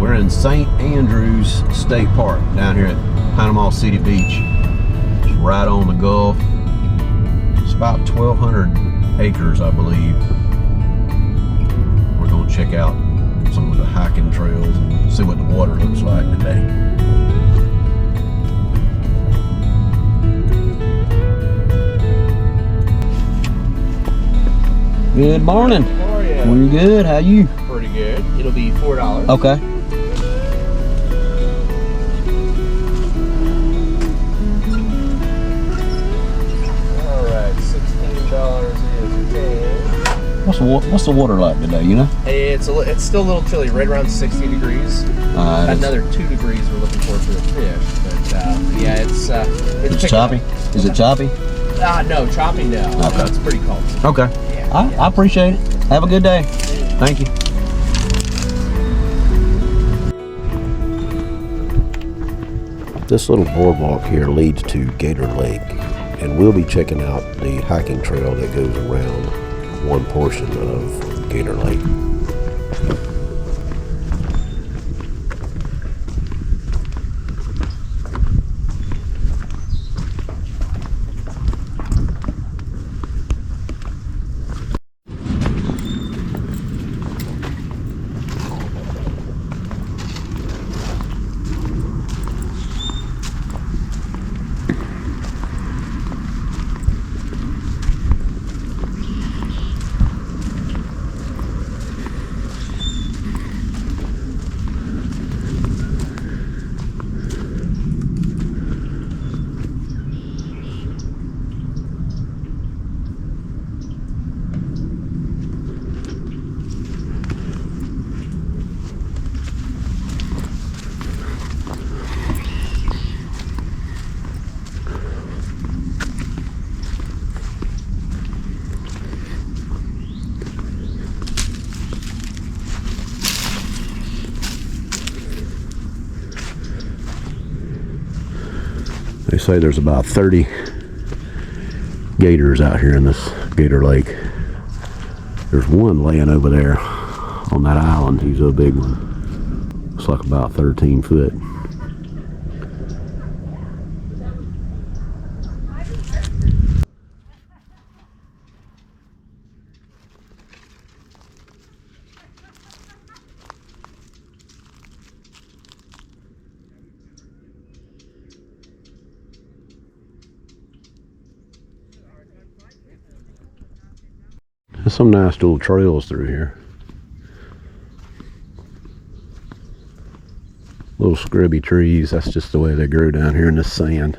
We're in St. Andrews State Park down here at Panama City Beach. It's right on the Gulf. It's about 1,200 acres, I believe. We're going to check out some of the hiking trails and see what the water looks like today. Good morning. How are you? We're good. How you? Pretty good. It'll be $4. Okay. All right, $16 is okay. What's the water like today? You know? It's still a little chilly, right around 60 degrees. Another 2 degrees we're looking for the fish, but yeah, it's choppy. Is it choppy? No, choppy no. Okay. No, it's pretty cold. Okay. Yeah, I appreciate it. Have a good day. Thank you. This little boardwalk here leads to Gator Lake, and we'll be checking out the hiking trail that goes around one portion of Gator Lake. They say there's about 30 gators out here in this Gator Lake. There's one laying over there on that island. He's a big one. Looks like about 13 foot. There's some nice little trails through here. Little scrubby trees, that's just the way they grow down here in the sand.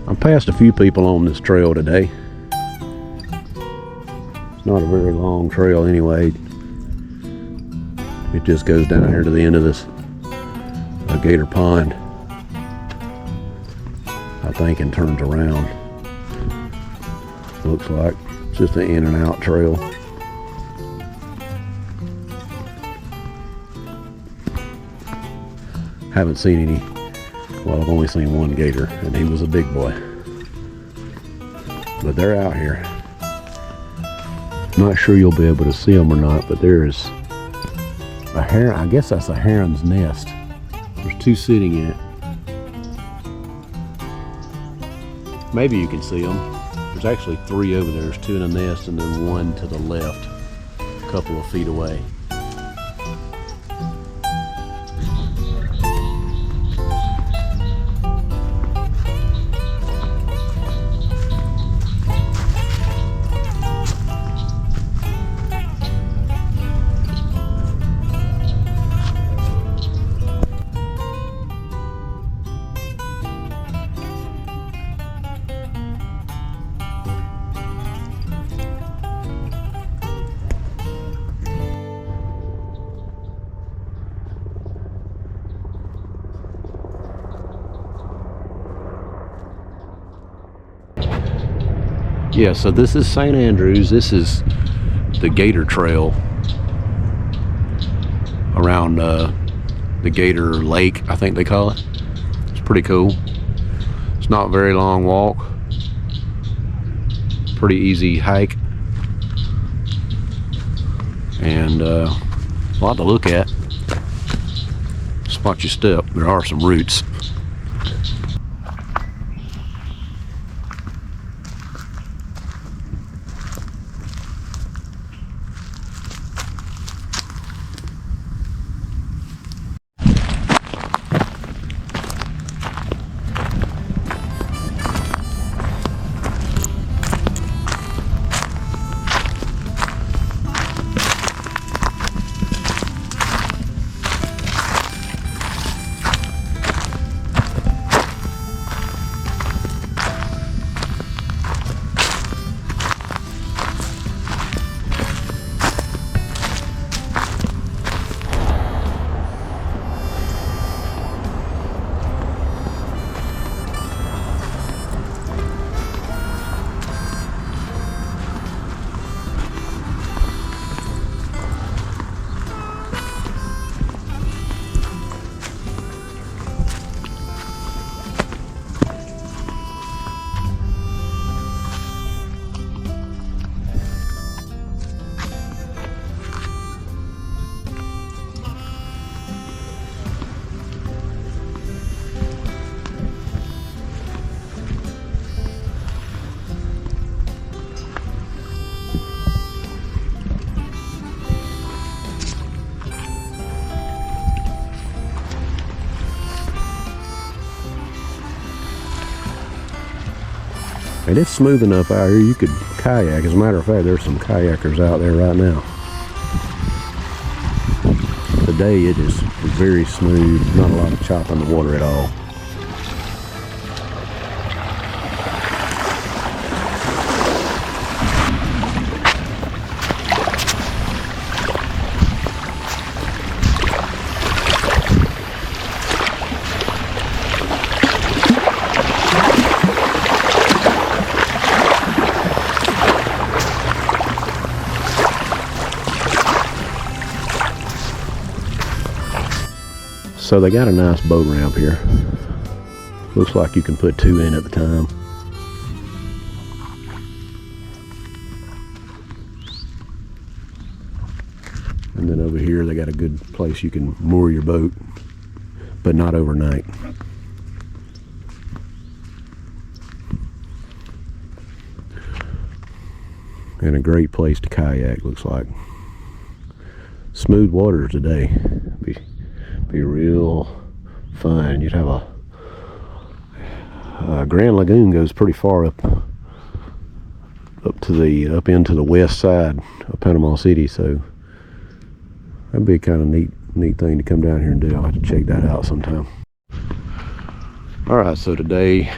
I passed a few people on this trail today. It's not a very long trail anyway. It just goes down here to the end of this Gator Pond, I think, and turns around. Looks like it's just an in and out trail. Haven't seen any. Well, I've only seen one gator, and he was a big boy. But they're out here. Not sure you'll be able to see them or not, but there is a heron. I guess that's a heron's nest. There's two sitting in it. Maybe you can see them. There's actually three over there. There's two in a nest and then one to the left, a couple of feet away. Yeah, so this is St. Andrews. This is the Gator Trail around the Gator Lake, I think they call it. It's pretty cool. It's not a very long walk. Pretty easy hike. And a lot to look at. Watch your step. There are some roots. And it's smooth enough out here you could kayak. As a matter of fact, there's some kayakers out there right now. Today it is very smooth, not a lot of chop in the water at all. So they got a nice boat ramp here. Looks like you can put 2 in at the time. And then over here they got a good place you can moor your boat, but not overnight. And a great place to kayak, looks like. Smooth waters today. Be real fun. You'd have a Grand Lagoon goes pretty far up into the west side of Panama City, so that'd be a kind of neat thing to come down here and do. I'll have to check that out sometime. Alright, so today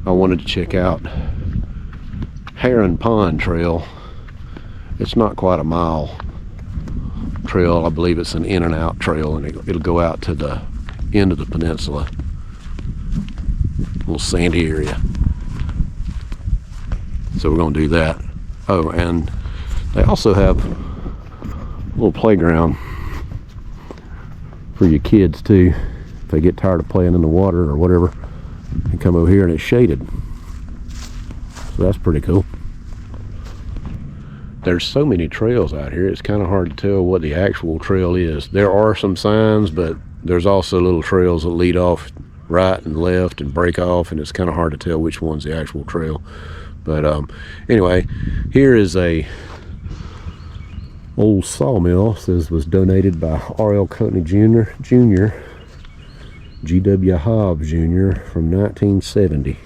I wanted to check out Heron Pond Trail. It's not quite a mile trail. I believe it's an in and out trail, and it'll go out to the end of the peninsula, little sandy area. So we're going to do that. Oh, and they also have a little playground for your kids too. If they get tired of playing in the water or whatever, they come over here and it's shaded. So that's pretty cool. There's so many trails out here, it's kind of hard to tell what the actual trail is. There are some signs, but there's also little trails that lead off right and left and break off, and it's kind of hard to tell which one's the actual trail. But anyway, here is a old sawmill. It says was donated by R.L. Courtney Jr., G.W. Hobbs Jr. from 1970.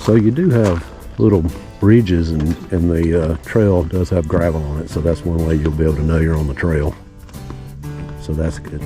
So you do have little bridges, and the trail does have gravel on it, so that's one way you'll be able to know you're on the trail. So that's good.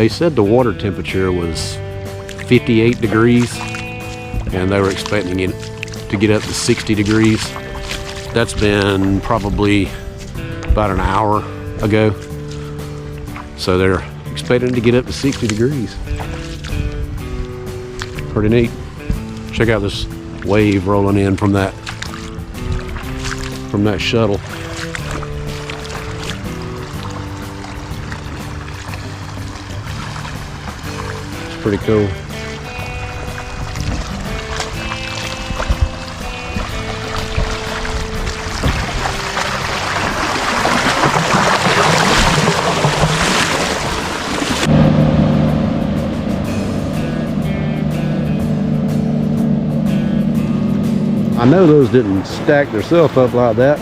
They said the water temperature was 58 degrees and they were expecting it to get up to 60 degrees. That's been probably about an hour ago. So they're expecting to get up to 60 degrees. Pretty neat. Check out this wave rolling in from that shuttle. It's pretty cool. I know those didn't stack themselves up like that.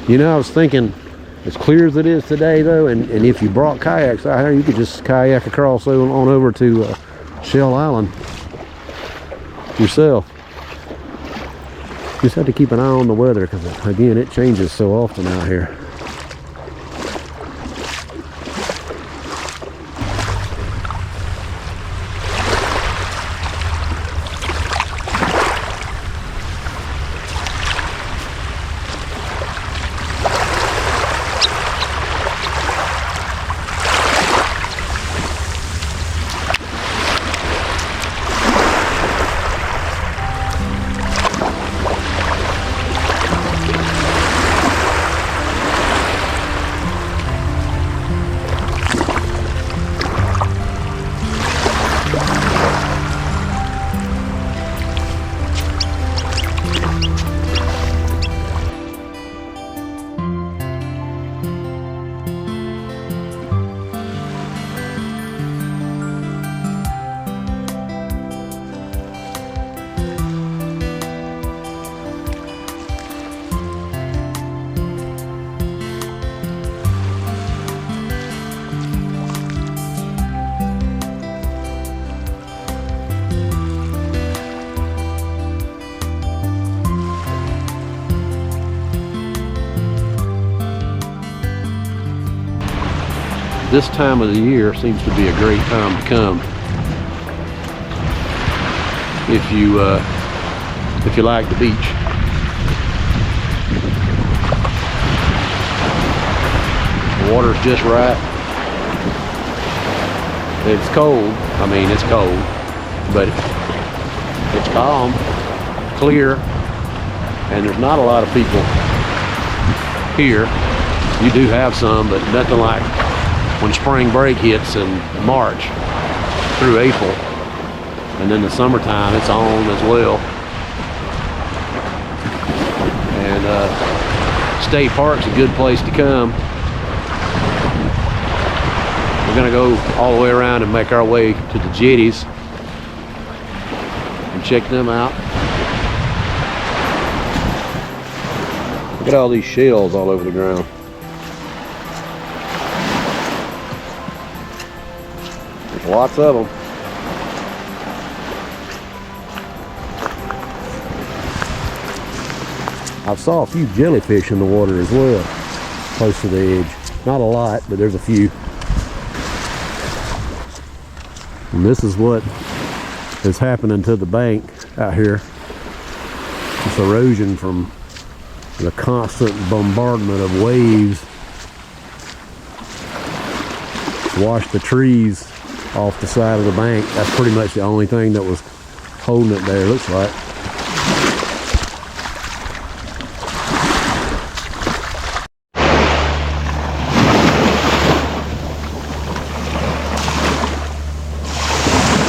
You know, I was thinking, as clear as it is today though, and if you brought kayaks out here, you could just kayak across on over to Shell Island yourself. Just have to keep an eye on the weather, because again, it changes so often out here. This time of the year seems to be a great time to come if you like the beach. The water's just right. It's cold. I mean, it's cold, but it's calm, clear, and there's not a lot of people here. You do have some, but nothing like when spring break hits in March through April, and then the summertime it's on as well. And State Park's a good place to come. We're gonna go all the way around and make our way to the Jetties and check them out. Look at all these shells all over the ground. Lots of them. I saw a few jellyfish in the water as well, close to the edge. Not a lot, but there's a few. And this is what is happening to the bank out here. It's erosion from the constant bombardment of waves. Wash the trees off the side of the bank. That's pretty much the only thing that was holding it there, looks like.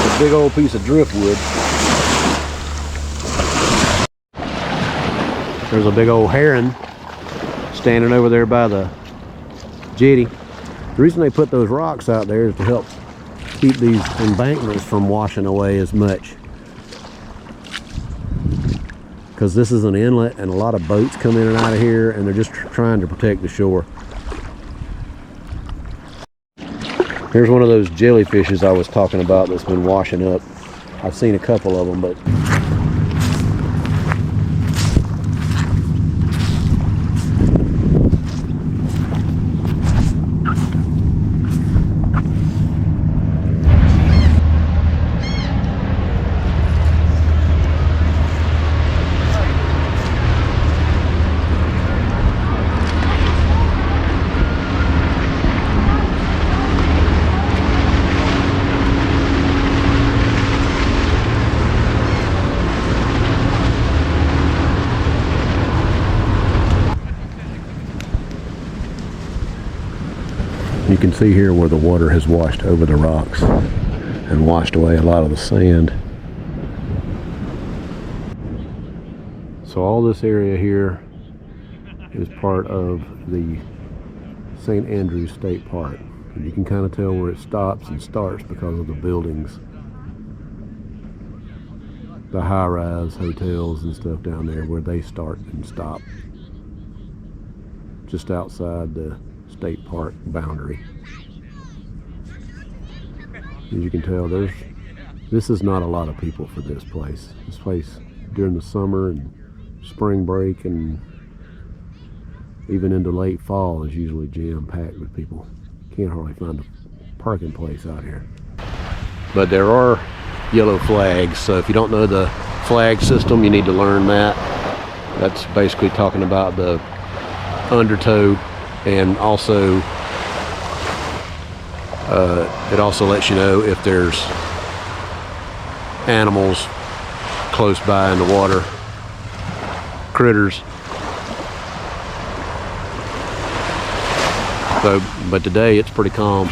A big old piece of driftwood. There's a big old heron standing over there by the jetty. The reason they put those rocks out there is to help keep these embankments from washing away as much. Because this is an inlet and a lot of boats come in and out of here, and they're just trying to protect the shore. Here's one of those jellyfishes I was talking about that's been washing up. I've seen a couple of them, but you can see here where the water has washed over the rocks and washed away a lot of the sand. So all this area here is part of the St. Andrews State Park. And you can kind of tell where it stops and starts because of the buildings. The high-rise hotels and stuff down there where they start and stop. Just outside the state park boundary. As you can tell, this is not a lot of people for this place. This place during the summer and spring break and even into late fall is usually jam-packed with people. Can't hardly find a parking place out here. But there are yellow flags, so if you don't know the flag system, you need to learn that. That's basically talking about the undertow, and also it also lets you know if there's animals close by in the water, critters. So, but today it's pretty calm.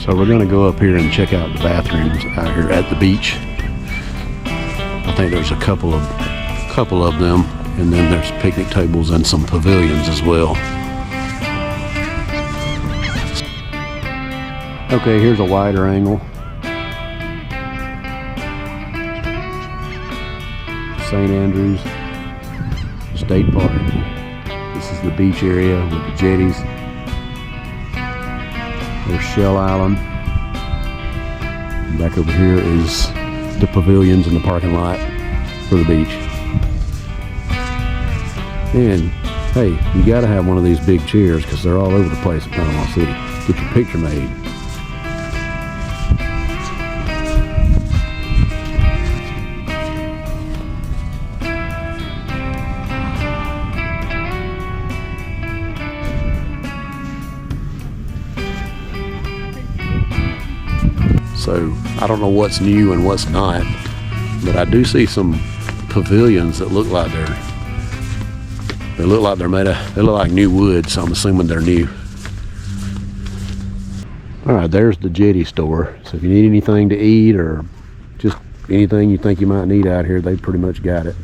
So we're gonna go up here and check out the bathrooms out here at the beach. I think there's a couple of them, and then there's picnic tables and some pavilions as well. Okay, here's a wider angle. St. Andrews State Park. This is the beach area with the jetties. There's Shell Island. Back over here is the pavilions and the parking lot for the beach. And hey, you gotta have one of these big chairs because they're all over the place in Panama City. Get your picture made. So I don't know what's new and what's not, but I do see some pavilions that look like they look like new wood, so I'm assuming they're new. All right, there's the Jetty store. So if you need anything to eat or just anything you think you might need out here, they pretty much got it.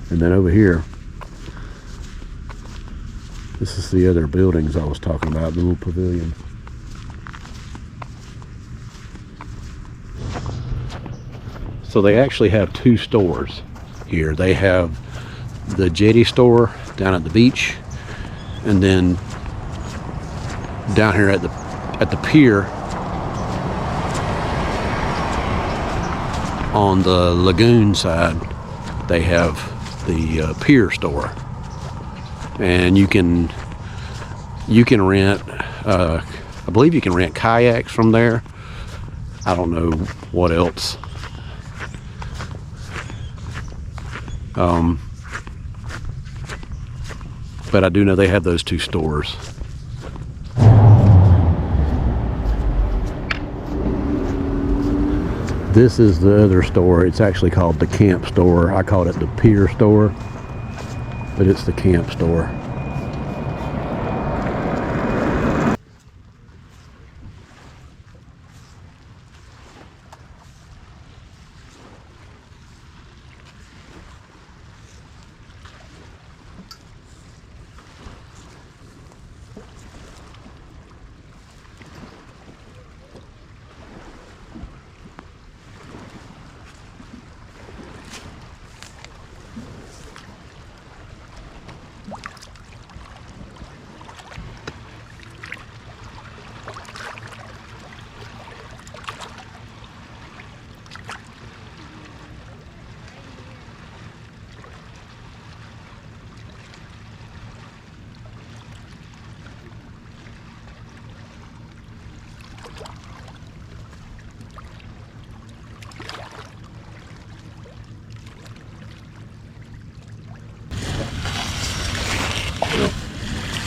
And then over here, this is the other buildings I was talking about, the little pavilion. So they actually have two stores here. They have the Jetty store down at the beach, and then down here at the pier on the lagoon side, they have the pier store, and you can rent I believe you can rent kayaks from there. I don't know what else. But I do know they have those two stores. This is the other store. It's actually called the camp store. I called it the pier store, but it's the camp store.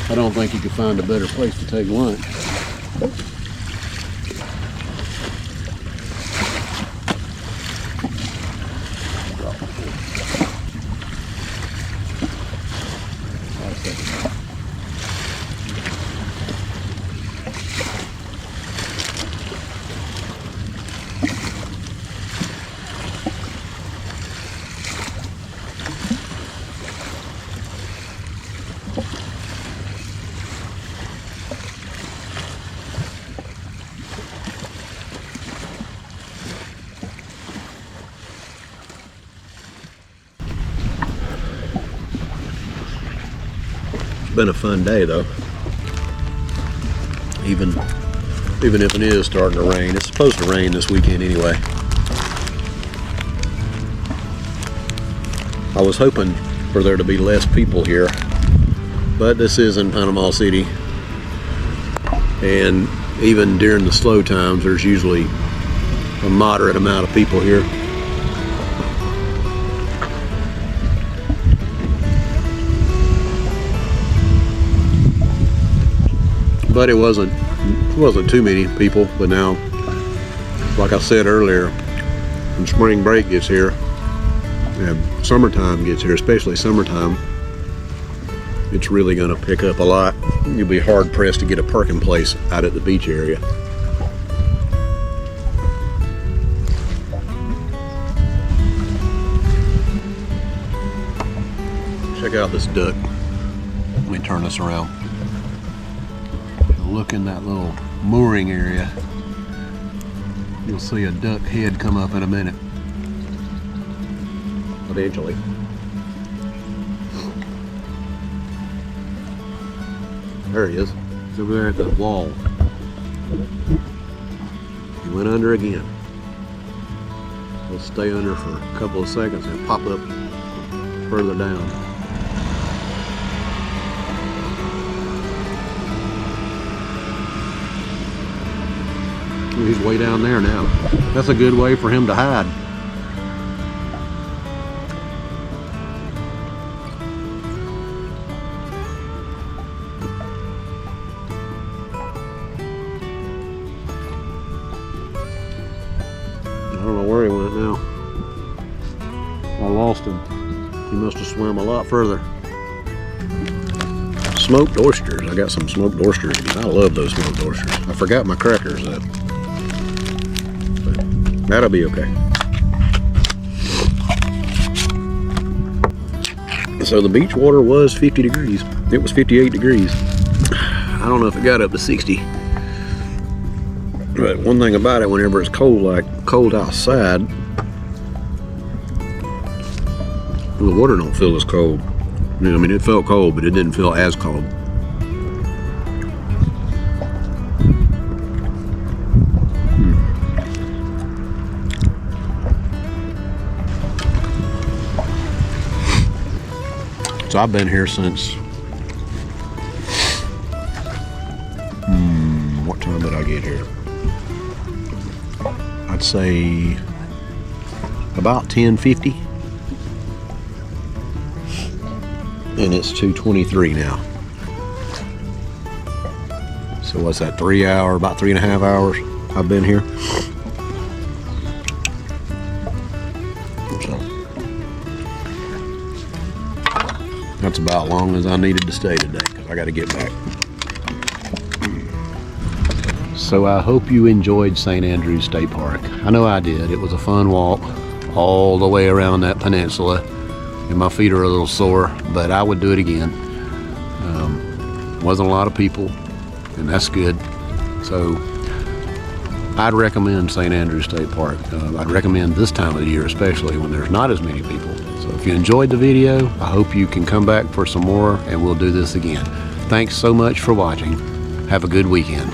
I don't think you could find a better place to take lunch. Been a fun day though. Even if it is starting to rain. It's supposed to rain this weekend anyway. I was hoping for there to be less people here, but this is in Panama City, and even during the slow times there's usually a moderate amount of people here. But it wasn't too many people. But now, like I said earlier, when spring break gets here and summertime gets here, especially summertime, it's really going to pick up a lot. You'll be hard pressed to get a parking place out at the beach area. Check out this duck. Let me turn this around. Look in that little mooring area. You'll see a duck head come up in a minute. Eventually. There he is. He's over there at the wall. He went under again. He'll stay under for a couple of seconds and pop up further down. He's way down there now. That's a good way for him to hide. to swim a lot further. Smoked oysters. I got some smoked oysters. I love those smoked oysters. I forgot my crackers though. But that'll be okay. So the beach water was 50 degrees. It was 58 degrees. I don't know if it got up to 60. But one thing about it, whenever it's cold, like cold outside, the water don't feel as cold. You know, I mean, it felt cold, but it didn't feel as cold. So I've been here since, what time did I get here? I'd say about 10:50. And it's 2:23 now. So what's that, about 3.5 hours I've been here. So that's about as long as I needed to stay today because I got to get back. So I hope you enjoyed St. Andrews State Park. I know I did. It was a fun walk all the way around that peninsula. And my feet are a little sore, but I would do it again. Wasn't a lot of people, and that's good. So I'd recommend St. Andrews State Park. I'd recommend this time of the year, especially when there's not as many people. So if you enjoyed the video, I hope you can come back for some more, and we'll do this again. Thanks so much for watching. Have a good weekend.